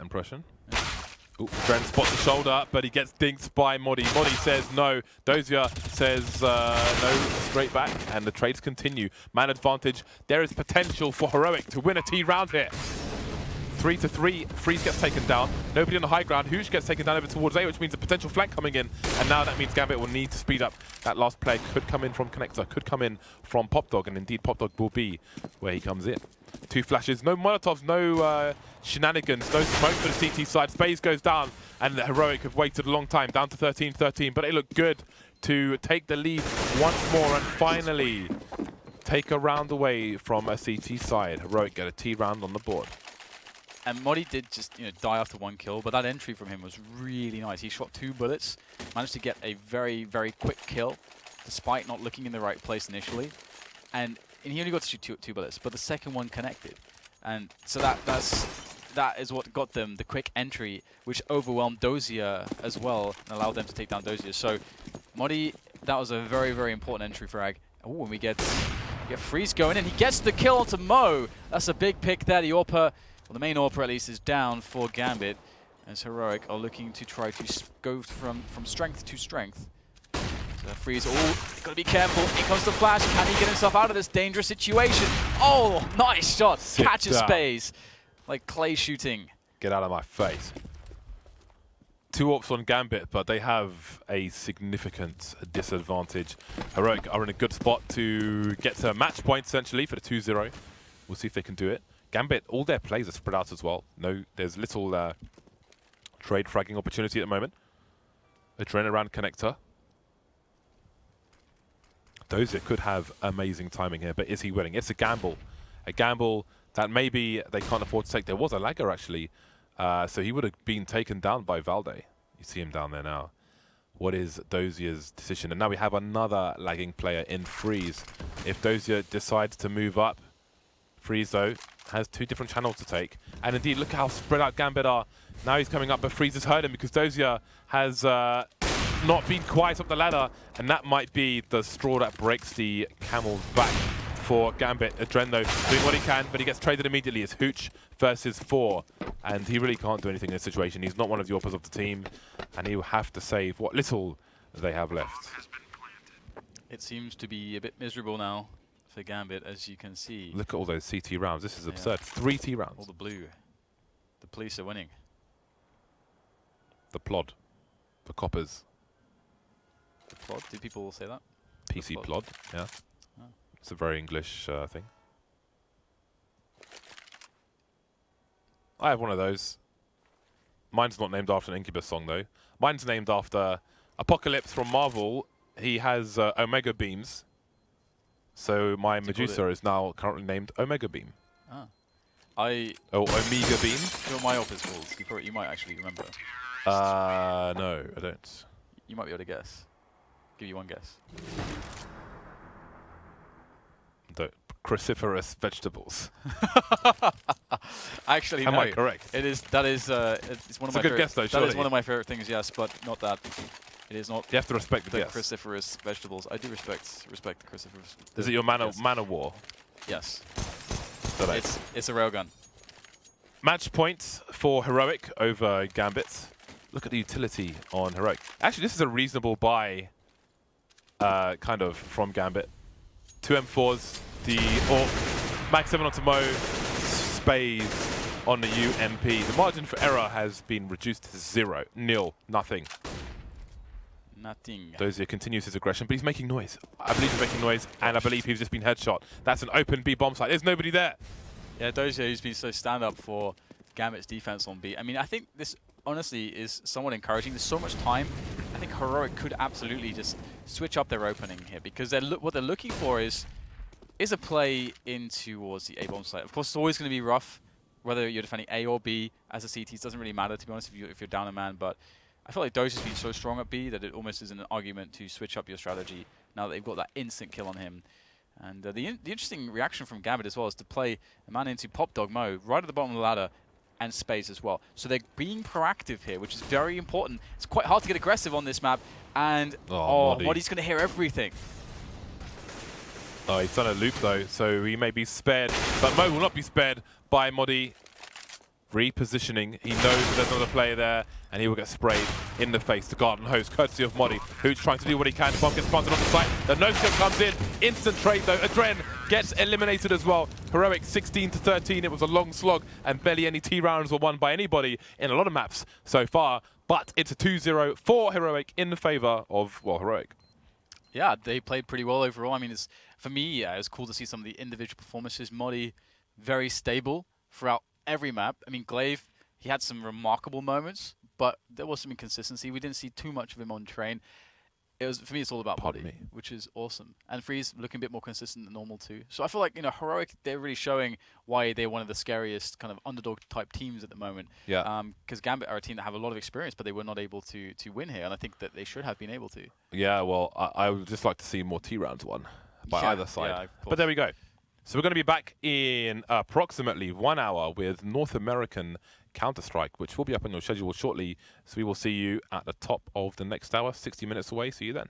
impression. Ooh, AdreN spots the shoulder, but he gets dinked by MODDII. MODDII says no. Dosia says no, straight back, and the trades continue. Man advantage. There is potential for Heroic to win a T round here. 3-3. Friis gets taken down. Nobody on the high ground. hooch gets taken down over towards A, which means a potential flank coming in. And now that means GAMBIT will need to speed up. That last player could come in from Connector, could come in from Popdog, and indeed Popdog will be where he comes in. 2 flashes, no Molotovs, no shenanigans, no smoke for the CT side. Spaze goes down, and the Heroic have waited a long time, down to 13-13, but it looked good to take the lead once more and finally take a round away from a CT side. Heroic get a T round on the board. And MODDII did just die after 1 kill, but that entry from him was really nice. He shot 2 bullets, managed to get a very, very quick kill, despite not looking in the right place initially. And he only got to shoot two bullets, but the second one connected. And so that is what got them the quick entry, which overwhelmed Dosia as well and allowed them to take down Dosia. So MODDII, that was a very, very important entry for Ag. Oh, and we get Friis going in. He gets the kill onto Mo. That's a big pick there. The AWPer, well, the main AWPer at least, is down for GAMBIT, as Heroic are looking to try to go from strength to strength. So Friis, gotta be careful. In comes the flash. Can he get himself out of this dangerous situation? Oh, nice shot. Catches spaze. Like clay shooting. Get out of my face. 2 AWPs on GAMBIT, but they have a significant disadvantage. Heroic are in a good spot to get to match point, essentially, for the 2-0. We'll see if they can do it. GAMBIT, all their plays are spread out as well. No, there's little trade fragging opportunity at the moment. AdreN around Connector. Dosia could have amazing timing here, but is he winning? It's a gamble. A gamble that maybe they can't afford to take. There was a lagger, actually. So he would have been taken down by Valde. You see him down there now. What is Dosia's decision? And now we have another lagging player in Friis. If Dosia decides to move up, Friis, though, has 2 different channels to take. And indeed, look how spread out GAMBIT are. Now he's coming up, but Friis has heard him because Dosia has not been quite up the ladder. And that might be the straw that breaks the camel's back for GAMBIT. AdreN, though, doing what he can, but he gets traded immediately. It's hooch versus 4. And he really can't do anything in this situation. He's not one of the AWPers of the team. And he will have to save what little they have left. It seems to be a bit miserable now for GAMBIT, as you can see. Look at all those CT rounds. This is absurd. 3 T rounds. All the blue. The police are winning. The plod. The coppers. The plod? Did people say that? PC plod, yeah. Oh. It's a very English thing. I have one of those. Mine's not named after an Incubus song, though. Mine's named after Apocalypse from Marvel. He has Omega beams. So my Medusa is now currently named Omega Beam. Ah. Omega Beam? You know what my AWP is called? You might actually remember. No, I don't. You might be able to guess. Give you one guess. The cruciferous vegetables. Actually, Am no. I correct? It is. That is. It's one of my. It's a good guess, though. That is one of my favorite things. Yes, but not that. It is not. You have to respect the guess. Cruciferous vegetables. I do respect the cruciferous. Is it your man of war? Yes. So it's a railgun. Match points for Heroic over GAMBIT. Look at the utility on Heroic. Actually, this is a reasonable buy, kind of, from GAMBIT. 2 M4s, the AWP, Mag 7 onto Mo, spaze on the UMP. The margin for error has been reduced to 0, nil, nothing. Nothing. Dosia continues his aggression, but he's making noise. I believe he's making noise, and I believe he's just been headshot. That's an open B bomb site. There's nobody there. Yeah, Dosia, who's been so stand-up for GAMBIT's defense on B. I mean, I think this honestly is somewhat encouraging. There's so much time. I think Heroic could absolutely just switch up their opening here, because what they're looking for is a play in towards the A bomb site. Of course, it's always going to be rough, whether you're defending A or B as a CT. It doesn't really matter, to be honest, if you're down a man. But I feel like Dosia's been so strong at B that it almost is an argument to switch up your strategy now that they've got that instant kill on him. And the interesting reaction from GAMBIT as well is to play a man into Popdog Mo right at the bottom of the ladder and space as well. So they're being proactive here, which is very important. It's quite hard to get aggressive on this map, and MODDII's going to hear everything. Oh, he's done a loop though, so he may be spared, but Mo will not be spared by MODDII. repositioning. He knows that there's another player there, and he will get sprayed in the face. The garden hose, courtesy of MODDII, who's trying to do what he can. Bomb gets planted on the site. The no-kill comes in. Instant trade, though. AdreN gets eliminated as well. Heroic 16-13. It was a long slog, and barely any T rounds were won by anybody in a lot of maps so far. But it's a 2-0 for Heroic in the favor of, well, Heroic. Yeah, they played pretty well overall. I mean, for me, it was cool to see some of the individual performances. MODDII, very stable throughout every map. I mean, Glaive, he had some remarkable moments, but there was some inconsistency. We didn't see too much of him on train. For me, it's all about MODDII, which is awesome. And Friis looking a bit more consistent than normal too. So I feel like, Heroic, they're really showing why they're one of the scariest kind of underdog type teams at the moment. Yeah. Because GAMBIT are a team that have a lot of experience, but they were not able to win here. And I think that they should have been able to. Yeah, well, I would just like to see more T rounds won by either side. Yeah, but there we go. So we're going to be back in approximately 1 hour with North American Counter-Strike, which will be up on your schedule shortly. So we will see you at the top of the next hour, 60 minutes away. See you then.